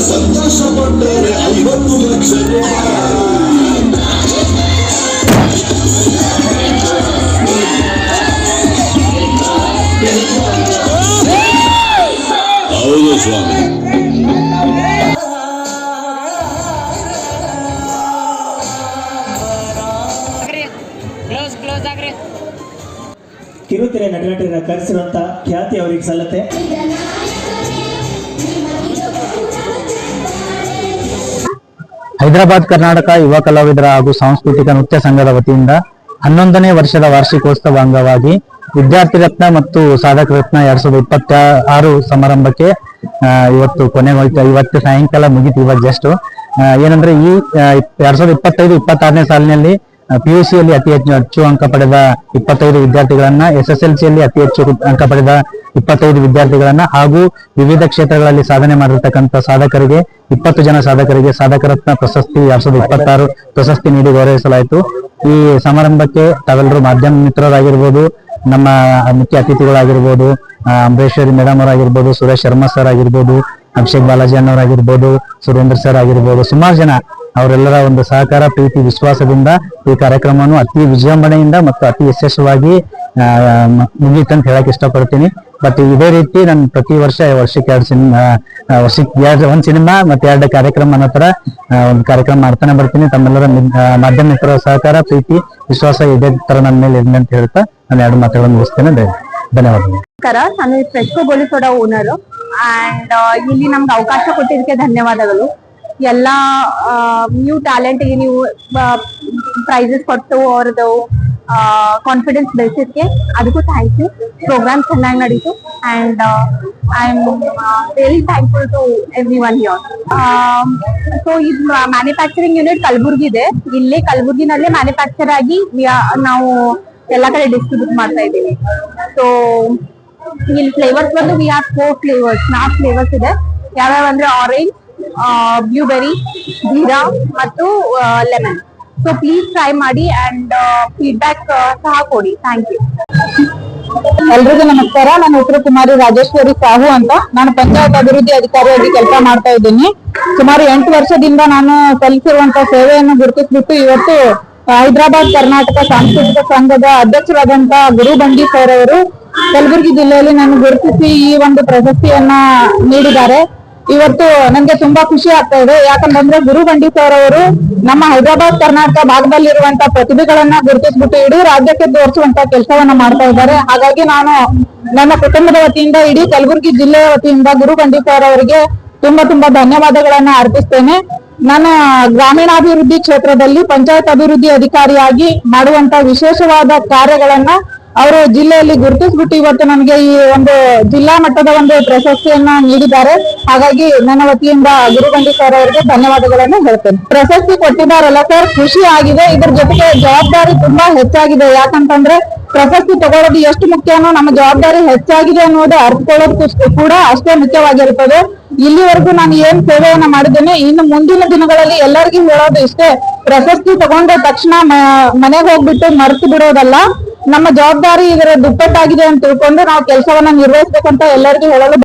ಸಂತೋಷ ಪಟ್ಟರೆ 50 ಲಕ್ಷ ಹೌದು ಸ್ವಾಮಿ. ಕಿರುತೆರೆ ನಟನಟರನ್ನ ಕರೆಸಿರುವಂತ ಖ್ಯಾತಿ ಅವರಿಗೆ ಸಲ್ಲತ್ತೆ. ಹೈದರಾಬಾದ್ ಕರ್ನಾಟಕ ಯುವ ಕಲಾವಿದರ ಹಾಗೂ ಸಾಂಸ್ಕೃತಿಕ ನೃತ್ಯ ಸಂಘದ ವತಿಯಿಂದ 11ನೇ ವರ್ಷದ ವಾರ್ಷಿಕೋತ್ಸವ ಅಂಗವಾಗಿ ವಿದ್ಯಾರ್ಥಿ ರತ್ನ ಮತ್ತು ಸಾಧಕ ರತ್ನ 2026 ಸಮಾರಂಭಕ್ಕೆ ಇವತ್ತು ಕೊನೆಗೊಳ್ತಾ ಇವತ್ತು ಸಾಯಂಕಾಲ ಮುಗಿತು. ಇವಾಗ ಜಸ್ಟ್ ಏನಂದ್ರೆ ಈ 2025-26ನೇ ಸಾಲಿನಲ್ಲಿ PUCಯಲ್ಲಿ ಅತಿ ಹೆಚ್ಚು ಅಂಕ ಪಡೆದ 25 ವಿದ್ಯಾರ್ಥಿಗಳನ್ನ, SSLCಯಲ್ಲಿ ಅತಿ ಹೆಚ್ಚು ಅಂಕ ಪಡೆದ 25 ವಿದ್ಯಾರ್ಥಿಗಳನ್ನ ಹಾಗೂ ವಿವಿಧ ಕ್ಷೇತ್ರಗಳಲ್ಲಿ ಸಾಧನೆ ಮಾಡಿರ್ತಕ್ಕಂಥ ಸಾಧಕರಿಗೆ 20 ಜನ ಸಾಧಕರಿಗೆ ಸಾಧಕ ರತ್ನ ಪ್ರಶಸ್ತಿ 2026 ಪ್ರಶಸ್ತಿ ನೀಡಿ ಗೌರವಿಸಲಾಯಿತು. ಈ ಸಮಾರಂಭಕ್ಕೆ ತಾವೆಲ್ಲರೂ ಮಾಧ್ಯಮ ಮಿತ್ರರಾಗಿರ್ಬೋದು, ನಮ್ಮ ಮುಖ್ಯ ಅತಿಥಿಗಳಾಗಿರ್ಬೋದು, ಅಂಬರೀಶ್ವರಿ ಮೇಡಮ್ ಅವರಾಗಿರ್ಬೋದು, ಸುರೇಶ್ ಶರ್ಮಾ ಸರ್ ಆಗಿರ್ಬೋದು, ಅಭಿಷೇಕ್ ಬಾಲಾಜಿ ಅನ್ನೋರಾಗಿರ್ಬೋದು, ಸುರೇಂದ್ರ ಸರ್ ಆಗಿರ್ಬೋದು, ಸುಮಾರು ಜನ ಅವರೆಲ್ಲರ ಒಂದು ಸಹಕಾರ, ಪ್ರೀತಿ, ವಿಶ್ವಾಸದಿಂದ ಈ ಕಾರ್ಯಕ್ರಮವನ್ನು ಅತಿ ವಿಜೃಂಭಣೆಯಿಂದ ಮತ್ತು ಅತಿ ಯಶಸ್ವಿಯಾಗಿ ಮುಗೀತಂತ ಹೇಳಕ್ ಇಷ್ಟಪಡ್ತೀನಿ. ಬಟ್ ಇದೇ ರೀತಿ ನಾನು ಪ್ರತಿ ವರ್ಷಕ್ಕೆ ಒಂದು ಸಿನಿಮಾ ಮತ್ತೆ 2 ಕಾರ್ಯಕ್ರಮ ಅನ್ನೋ ತರ ಒಂದು ಕಾರ್ಯಕ್ರಮ ಮಾಡ್ತಾನೆ ಬರ್ತೀನಿ. ತಮ್ಮೆಲ್ಲರ ಮಾಧ್ಯಮ ಮಿತ್ರರ ಸಹಕಾರ, ಪ್ರೀತಿ, ವಿಶ್ವಾಸ ಇದೇ ತರ ನನ್ನ ಮೇಲೆ ಇರಲಿ ಅಂತ ಹೇಳ್ತಾ ನಾನು 2 ಮಾತುಗಳನ್ನು ಮುಗಿಸ್ತೇನೆ. ಧನ್ಯವಾದಗಳು. ನಾನು ಫ್ರೆಶ್ಕೋ ಗೋಲಿ ಸೋಡಾ ಓನರ್ ಅಂಡ್ ಇಲ್ಲಿ ನಮ್ಗೆ ಅವಕಾಶ ಕೊಟ್ಟಿದ್ದಕ್ಕೆ ಧನ್ಯವಾದಗಳು. ಎಲ್ಲ ನ್ಯೂ ಟ್ಯಾಲೆಂಟ್ಗೆ ನೀವು ಪ್ರೈಸಸ್ ಕೊಟ್ಟು ಅವ್ರದ್ದು ಕಾನ್ಫಿಡೆನ್ಸ್ ಬೆಳೆಸಿದ್ಕೆ ಅದಕ್ಕೂ ಥ್ಯಾಂಕ್ ಯು. ಪ್ರೋಗ್ರಾಮ್ ಚೆನ್ನಾಗಿ ನಡೀತು and I am really thankful to everyone here. So ಇದು ಮ್ಯಾನುಫ್ಯಾಕ್ಚರಿಂಗ್ ಯೂನಿಟ್ ಕಲಬುರ್ಗಿ ಇದೆ. ಇಲ್ಲೇ ಕಲಬುರ್ಗಿನಲ್ಲೇ ಮ್ಯಾನುಫ್ಯಾಕ್ಚರ್ ಆಗಿ ನಾವು ಎಲ್ಲ ಕಡೆ ಡಿಸ್ಟ್ರಿಬ್ಯೂಟ್ ಮಾಡ್ತಾ ಇದ್ದೀವಿ. ಸೊ ಇಲ್ಲಿ ಫ್ಲೇವರ್ಸ್ ಬಂದು ವಿ ಹ್ಯಾವ್ 4 ಫ್ಲೇವರ್ಸ್, 4 ಫ್ಲೇವರ್ಸ್ ಇದೆ. ಯಾವ್ಯಾವ ಅಂದ್ರೆ ಆರೆಂಜ್, ಬ್ಲೂಬೆರಿ, ಜೀರಾ ಮತ್ತು ಲೆಮನ್. ಸೊ ಪ್ಲೀಸ್ ಟ್ರೈ ಮಾಡಿ ಅಂಡ್ ಫೀಡ್ಬ್ಯಾಕ್ ಸಹ ಕೊಡಿ. Thank you. ಎಲ್ರಿಗೂ ನಮಸ್ಕಾರ. ನನ್ನ ಹೆಸರು ಕುಮಾರಿ ರಾಜೇಶ್ವರಿ ಸಾಹು ಅಂತ. ನಾನು ಪಂಚಾಯತ್ ಅಭಿವೃದ್ಧಿ ಅಧಿಕಾರಿಯಾಗಿ ಕೆಲಸ ಮಾಡ್ತಾ ಇದ್ದೀನಿ. ಸುಮಾರು 8 ವರ್ಷದಿಂದ ನಾನು ಸಲ್ಲಿಸಿರುವಂತಹ ಸೇವೆಯನ್ನು ಗುರುತಿಸ್ಬಿಟ್ಟು ಇವತ್ತು ಹೈದರಾಬಾದ್ ಕರ್ನಾಟಕ ಸಾಂಸ್ಕೃತಿಕ ಸಂಘದ ಅಧ್ಯಕ್ಷರಾದಂತಹ ಗುರು ಬಂಡಿ ಸರ್ ಅವರು ಕಲಬುರಗಿ ಜಿಲ್ಲೆಯಲ್ಲಿ ನಾನು ಗುರುತಿಸಿ ಈ ಒಂದು ಪ್ರಶಸ್ತಿಯನ್ನ ನೀಡಿದ್ದಾರೆ. ಇವತ್ತು ನನಗೆ ತುಂಬಾ ಖುಷಿ ಆಗ್ತಾ ಇದೆ. ಯಾಕಂತಂದ್ರೆ ಗುರು ಬಂಡಿ ಸರ್ ಅವರು ನಮ್ಮ ಹೈದರಾಬಾದ್ ಕರ್ನಾಟಕ ಭಾಗದಲ್ಲಿರುವಂತಹ ಪ್ರತಿಭೆಗಳನ್ನ ಗುರುತಿಸ್ಬಿಟ್ಟು ಇಡೀ ರಾಜ್ಯಕ್ಕೆ ತೋರಿಸುವಂತ ಕೆಲಸವನ್ನ ಮಾಡ್ತಾ ಇದ್ದಾರೆ. ಹಾಗಾಗಿ ನಾನು ನನ್ನ ಕುಟುಂಬದ ವತಿಯಿಂದ, ಇಡೀ ಕಲಬುರಗಿ ಜಿಲ್ಲೆಯ ವತಿಯಿಂದ ಗುರು ಬಂಡಿ ಸರ್ ಅವರಿಗೆ ತುಂಬಾ ಧನ್ಯವಾದಗಳನ್ನ ಅರ್ಪಿಸ್ತೇನೆ. ನನ್ನ ಗ್ರಾಮೀಣಾಭಿವೃದ್ಧಿ ಕ್ಷೇತ್ರದಲ್ಲಿ ಪಂಚಾಯತ್ ಅಭಿವೃದ್ಧಿ ಅಧಿಕಾರಿಯಾಗಿ ಮಾಡುವಂತ ವಿಶೇಷವಾದ ಕಾರ್ಯಗಳನ್ನ ಅವರು ಜಿಲ್ಲೆಯಲ್ಲಿ ಗುರುತಿಸ್ಬಿಟ್ಟು ಇವತ್ತು ನನಗೆ ಈ ಒಂದು ಜಿಲ್ಲಾ ಮಟ್ಟದ ಒಂದು ಪ್ರಶಸ್ತಿಯನ್ನ ನೀಡಿದ್ದಾರೆ. ಹಾಗಾಗಿ ನನ್ನ ವತಿಯಿಂದ ಗುರುಬಂಡಿ ಸರ್ ಅವರಿಗೆ ಧನ್ಯವಾದಗಳನ್ನು ಹೇಳ್ತೇನೆ. ಪ್ರಶಸ್ತಿ ಕೊಟ್ಟಿದ್ದಾರಲ್ಲ ಸರ್, ಖುಷಿ ಆಗಿದೆ. ಇದ್ರ ಜೊತೆಗೆ ಜವಾಬ್ದಾರಿ ತುಂಬಾ ಹೆಚ್ಚಾಗಿದೆ. ಯಾಕಂತಂದ್ರೆ ಪ್ರಶಸ್ತಿ ತಗೊಳ್ಳೋದು ಎಷ್ಟು ಮುಖ್ಯನೋ ನಮ್ಮ ಜವಾಬ್ದಾರಿ ಹೆಚ್ಚಾಗಿದೆ ಅನ್ನೋದು ಅರ್ಥಕೊಳ್ಳೋದು ಕೂಡ ಅಷ್ಟೇ ಮುಖ್ಯವಾಗಿರುತ್ತದೆ. ಇಲ್ಲಿವರೆಗೂ ನಾನು ಏನ್ ಸೇವೆಯನ್ನ ಮಾಡಿದ್ದೇನೆ, ಇನ್ನು ಮುಂದಿನ ದಿನಗಳಲ್ಲಿ ಎಲ್ಲರಿಗೂ ಹೇಳೋದು ಇಷ್ಟೇ, ಪ್ರಶಸ್ತಿ ತಗೊಂಡ ತಕ್ಷಣ ಮನೆಗೆ ಹೋಗ್ಬಿಟ್ಟು ಮರೆತು ಬಿಡೋದಲ್ಲ. ನಮ್ಮ ಜವಾಬ್ದಾರಿ ಇದರ ದುಪ್ಪಟ್ಟಾಗಿದೆ ಅಂತ ತಿಳ್ಕೊಂಡು ನಾವು ಕೆಲಸವನ್ನ ನಿರ್ವಹಿಸಬೇಕಂತ ಎಲ್ಲರಿಗೂ ಹೇಳಲು